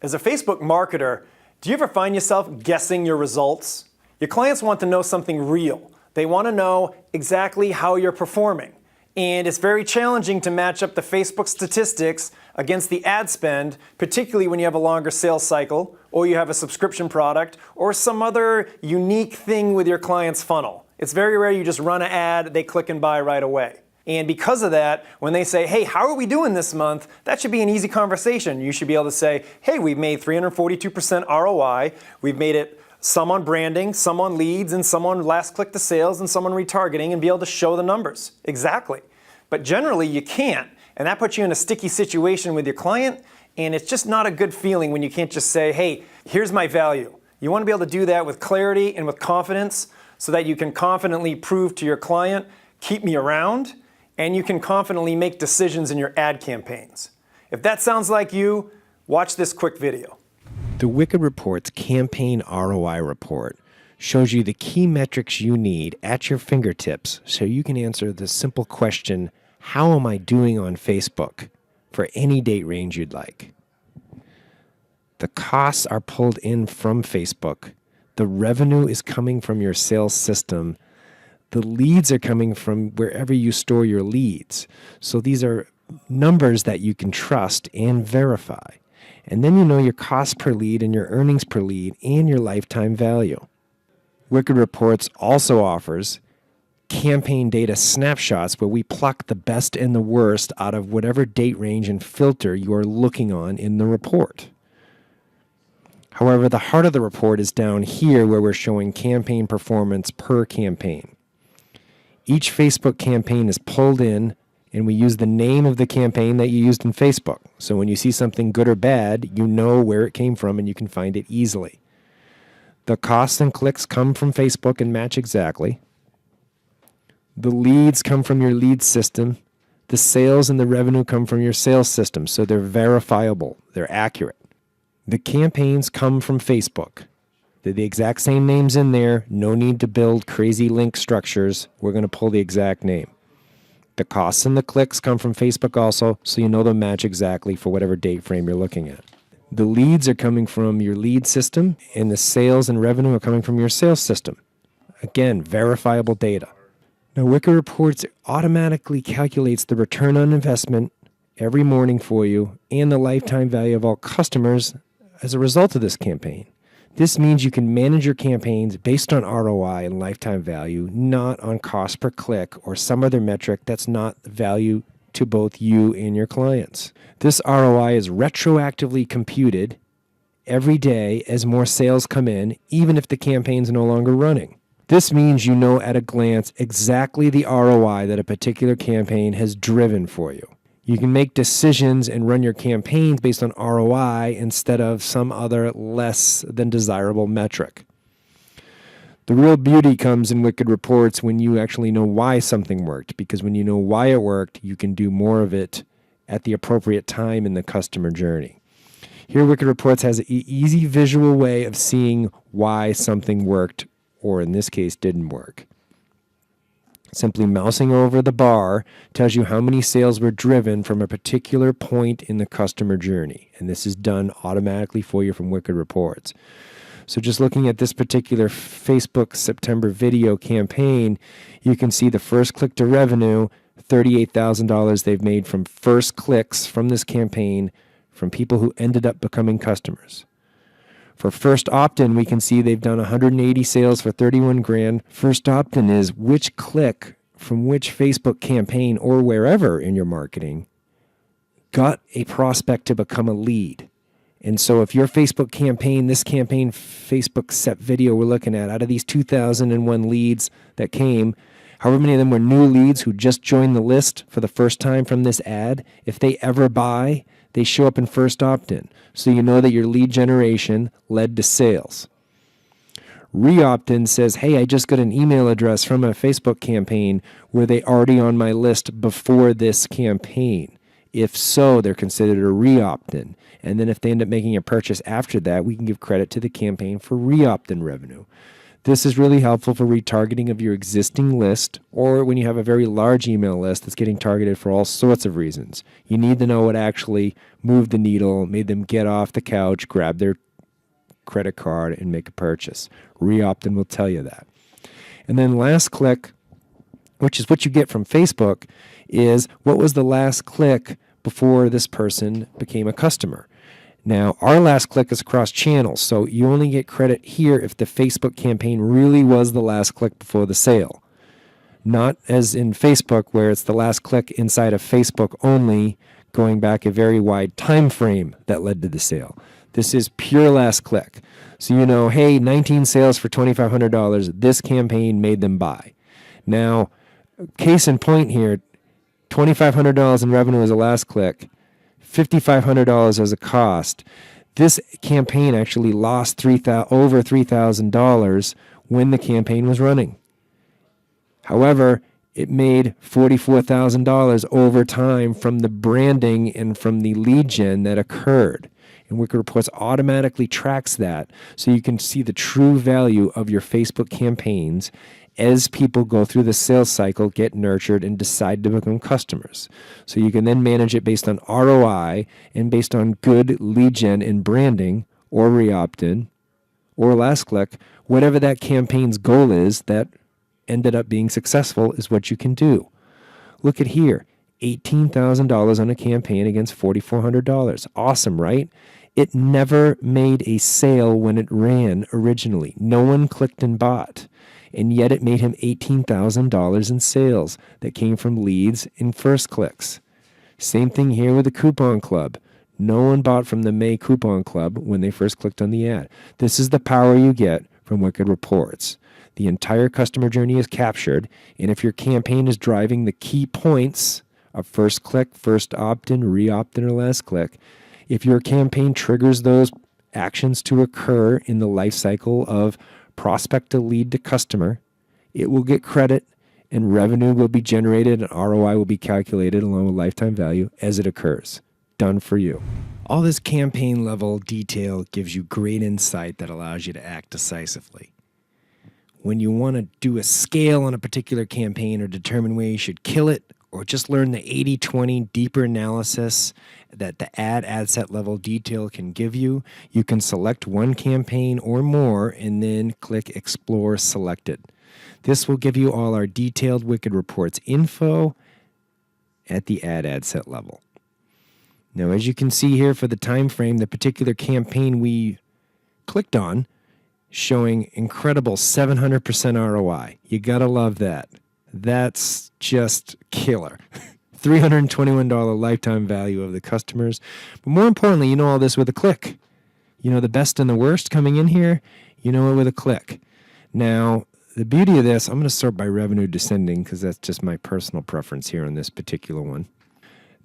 As a Facebook marketer, do you ever find yourself guessing your results? Your clients want to know something real. They want to know exactly how you're performing. And it's very challenging to match up the Facebook statistics against the ad spend, particularly when you have a longer sales cycle, or you have a subscription product, or some other unique thing with your client's funnel. It's very rare you just run an ad, they click and buy right away. And because of that, when they say, hey, how are we doing this month? That should be an easy conversation. You should be able to say, hey, we've made 342% ROI. We've made it some on branding, some on leads, and some on last click to sales, and some on retargeting, and be able to show the numbers. Exactly. But generally, you can't. And that puts you in a sticky situation with your client, and it's just not a good feeling when you can't just say, hey, here's my value. You want to be able to do that with clarity and with confidence so that you can confidently prove to your client, keep me around, and you can confidently make decisions in your ad campaigns. If that sounds like you, watch this quick video. The Wicked Reports Campaign ROI Report shows you the key metrics you need at your fingertips so you can answer the simple question, how am I doing on Facebook, for any date range you'd like. The costs are pulled in from Facebook. The revenue is coming from your sales system. The leads are coming from wherever you store your leads. So these are numbers that you can trust and verify. And then you know your cost per lead and your earnings per lead and your lifetime value. Wicked Reports also offers campaign data snapshots where we pluck the best and the worst out of whatever date range and filter you are looking on in the report. However, the heart of the report is down here where we're showing campaign performance per campaign. Each Facebook campaign is pulled in, and we use the name of the campaign that you used in Facebook. So when you see something good or bad, you know where it came from and you can find it easily. The costs and clicks come from Facebook and match exactly. The leads come from your lead system. The sales and the revenue come from your sales system, so they're verifiable, they're accurate. The campaigns come from Facebook. They're the exact same names in there. No need to build crazy link structures. We're going to pull the exact name. The costs and the clicks come from Facebook also, so you know they'll match exactly for whatever date frame you're looking at. The leads are coming from your lead system, and the sales and revenue are coming from your sales system. Again, verifiable data. Now, Wicked Reports automatically calculates the return on investment every morning for you and the lifetime value of all customers as a result of this campaign. This means you can manage your campaigns based on ROI and lifetime value, not on cost per click or some other metric that's not value to both you and your clients. This ROI is retroactively computed every day as more sales come in, even if the campaign's no longer running. This means you know at a glance exactly the ROI that a particular campaign has driven for you. You can make decisions and run your campaigns based on ROI instead of some other less than desirable metric. The real beauty comes in Wicked Reports when you actually know why something worked, because when you know why it worked, you can do more of it at the appropriate time in the customer journey. Here, Wicked Reports has an easy visual way of seeing why something worked, or in this case, didn't work. Simply mousing over the bar tells you how many sales were driven from a particular point in the customer journey. And this is done automatically for you from Wicked Reports. So just looking at this particular Facebook September video campaign, you can see the first click to revenue, $38,000 they've made from first clicks from this campaign from people who ended up becoming customers. For first opt-in, we can see they've done 180 sales for 31 grand. First opt-in is which click from which Facebook campaign or wherever in your marketing got a prospect to become a lead. And so if your Facebook campaign, this campaign Facebook set video we're looking at, out of these 2,001 leads that came, however many of them were new leads who just joined the list for the first time from this ad, if they ever buy, they show up in first opt-in. So you know that your lead generation led to sales. Re-opt-in says, hey, I just got an email address from a Facebook campaign. Were they already on my list before this campaign? If so, they're considered a re-opt-in. And then if they end up making a purchase after that, we can give credit to the campaign for re-opt-in revenue. This is really helpful for retargeting of your existing list or when you have a very large email list that's getting targeted for all sorts of reasons. You need to know what actually moved the needle, made them get off the couch, grab their credit card, and make a purchase. Reopt-in will tell you that. And then last click, which is what you get from Facebook, is what was the last click before this person became a customer. Now, our last click is across channels, so you only get credit here if the Facebook campaign really was the last click before the sale. Not as in Facebook, where it's the last click inside of Facebook only, going back a very wide time frame that led to the sale. This is pure last click. So you know, hey, 19 sales for $2,500. This campaign made them buy. Now, case in point here, $2,500 in revenue as a last click, $5,500 as a cost. This campaign actually lost over $3,000 when the campaign was running. However, it made $44,000 over time from the branding and from the lead gen that occurred. And Wicked Reports automatically tracks that so you can see the true value of your Facebook campaigns as people go through the sales cycle, get nurtured, and decide to become customers. So you can then manage it based on ROI and based on good lead gen and branding or re-opt-in or last click, whatever that campaign's goal is that ended up being successful is what you can do. Look at here, $18,000 on a campaign against $4,400. Awesome, right? It never made a sale when it ran originally. No one clicked and bought. And yet it made him $18,000 in sales that came from leads and first clicks. Same thing here with the Coupon Club. No one bought from the May Coupon Club when they first clicked on the ad. This is the power you get from Wicked Reports. The entire customer journey is captured, and if your campaign is driving the key points of first click, first opt-in, re-opt-in, or last click, if your campaign triggers those actions to occur in the life cycle of prospect to lead to customer, it will get credit and revenue will be generated and ROI will be calculated along with lifetime value as it occurs. Done for you. All this campaign level detail gives you great insight that allows you to act decisively. When you want to do a scale on a particular campaign or determine where you should kill it, or just learn the 80-20 deeper analysis that the ad set level detail can give you, you can select one campaign or more and then click Explore Selected. This will give you all our detailed Wicked Reports info at the ad set level. Now, as you can see here for the time frame, the particular campaign we clicked on showing incredible 700% ROI. You gotta love that. That's just killer. $321 lifetime value of the customers. But more importantly, you know all this with a click. You know the best and the worst coming in here, you know it with a click. Now, the beauty of this, I'm going to sort by revenue descending because that's just my personal preference here on this particular one.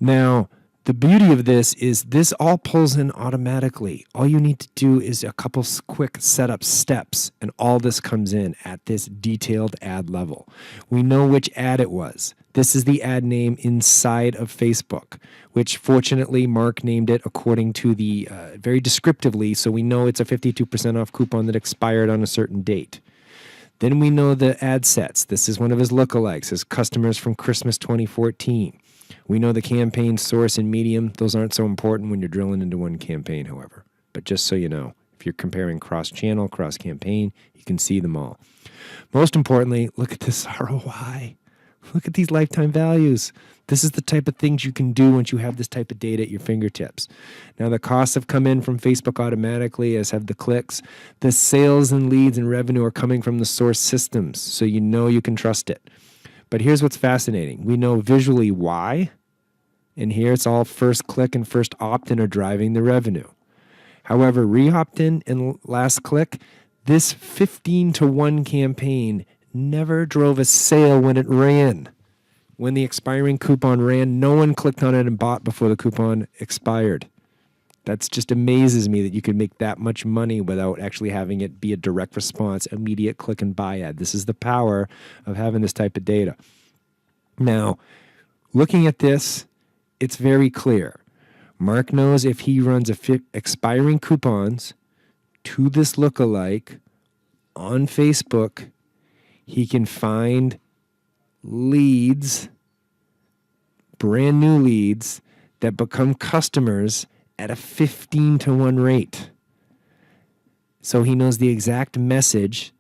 Now, the beauty of this is this all pulls in automatically. All you need to do is a couple quick setup steps, and all this comes in at this detailed ad level. We know which ad it was. This is the ad name inside of Facebook, which fortunately Mark named it according to the very descriptively, so we know it's a 52% off coupon that expired on a certain date. Then we know the ad sets. This is one of his lookalikes, his customers from Christmas 2014. We know the campaign source and medium. Those aren't so important when you're drilling into one campaign, however. But just so you know, if you're comparing cross-channel, cross-campaign, you can see them all. Most importantly, look at this ROI. Look at these lifetime values. This is the type of things you can do once you have this type of data at your fingertips. Now, the costs have come in from Facebook automatically, as have the clicks. The sales and leads and revenue are coming from the source systems, so you know you can trust it. But here's what's fascinating. We know visually why, and here it's all first click and first opt-in are driving the revenue. However, re-opt-in and last click, this 15-to-1 campaign never drove a sale when it ran. When the expiring coupon ran, no one clicked on it and bought before the coupon expired. That just amazes me that you could make that much money without actually having it be a direct response, immediate click and buy ad. This is the power of having this type of data. Now, looking at this, it's very clear. Mark knows if he runs expiring coupons to this lookalike on Facebook, he can find leads, brand new leads that become customers at a 15-to-1 rate. So he knows the exact message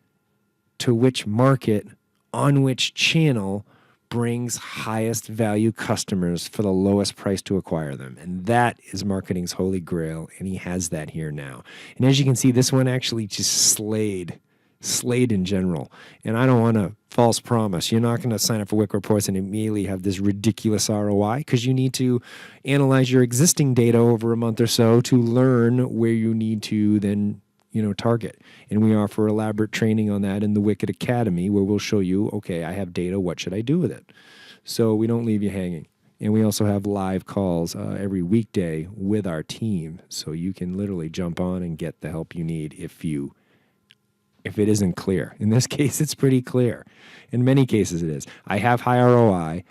to which market, on which channel, brings highest value customers for the lowest price to acquire them. And that is marketing's holy grail, and he has that here now. And as you can see, this one actually just slayed in general. And I don't want to false promise. You're not going to sign up for Wick Reports and immediately have this ridiculous ROI, because you need to analyze your existing data over a month or so to learn where you need to then target. And we offer elaborate training on that in the Wicked Academy, where we'll show you, okay, I have data, what should I do with it? So we don't leave you hanging. And we also have live calls every weekday with our team, so you can literally jump on and get the help you need if it isn't clear. In this case, it's pretty clear. In many cases, it is. I have high ROI.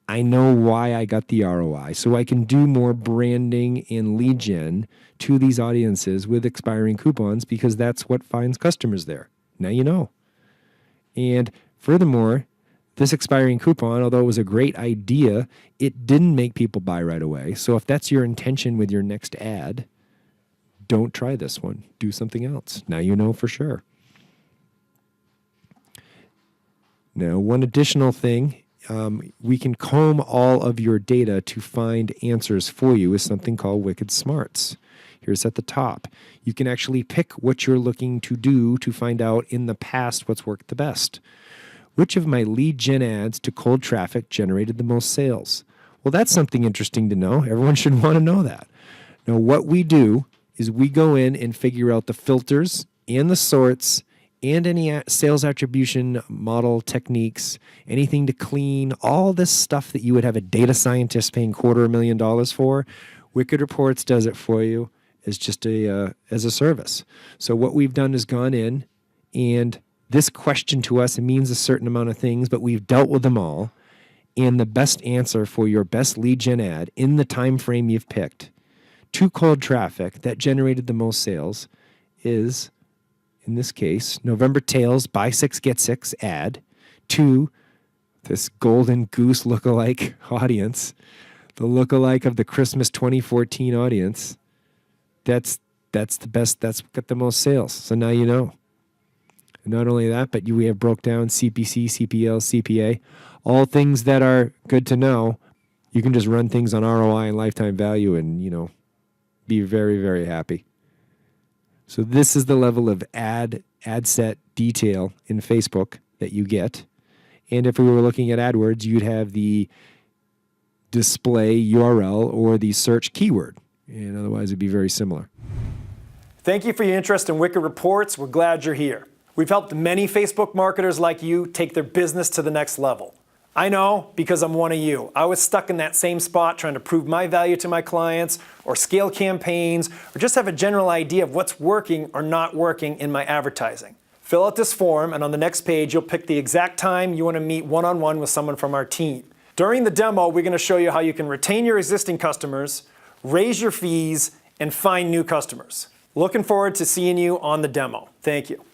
I know why I got the ROI, so I can do more branding and lead gen to these audiences with expiring coupons, because that's what finds customers there. Now you know. And furthermore, this expiring coupon, although it was a great idea, it didn't make people buy right away. So if that's your intention with your next ad, don't try this one. Do something else. Now you know for sure. Now, one additional thing, we can comb all of your data to find answers for you with something called Wicked Smarts. Here's at the top. You can actually pick what you're looking to do to find out in the past what's worked the best. Which of my lead gen ads to cold traffic generated the most sales? Well, that's something interesting to know. Everyone should want to know that. Now, what we do is we go in and figure out the filters and the sorts and any sales attribution model techniques, anything to clean, all this stuff that you would have a data scientist paying $250,000 for. Wicked Reports does it for you as just as a service. So what we've done is gone in, and this question to us, it means a certain amount of things, but we've dealt with them all. And the best answer for your best lead gen ad in the time frame you've picked to cold traffic that generated the most sales is, in this case, November Tails Buy 6 Get 6 ad to this golden goose lookalike audience, the lookalike of the Christmas 2014 audience. That's the best. That's got the most sales. So now you know. And not only that, but we have broke down CPC, CPL, CPA, all things that are good to know. You can just run things on ROI and lifetime value and, be very, very happy. So this is the level of ad set detail in Facebook that you get. And if we were looking at AdWords, you'd have the display URL or the search keyword. And otherwise, it'd be very similar. Thank you for your interest in Wicked Reports. We're glad you're here. We've helped many Facebook marketers like you take their business to the next level. I know, because I'm one of you. I was stuck in that same spot trying to prove my value to my clients, or scale campaigns, or just have a general idea of what's working or not working in my advertising. Fill out this form, and on the next page, you'll pick the exact time you want to meet one-on-one with someone from our team. During the demo, we're going to show you how you can retain your existing customers, raise your fees, and find new customers. Looking forward to seeing you on the demo. Thank you.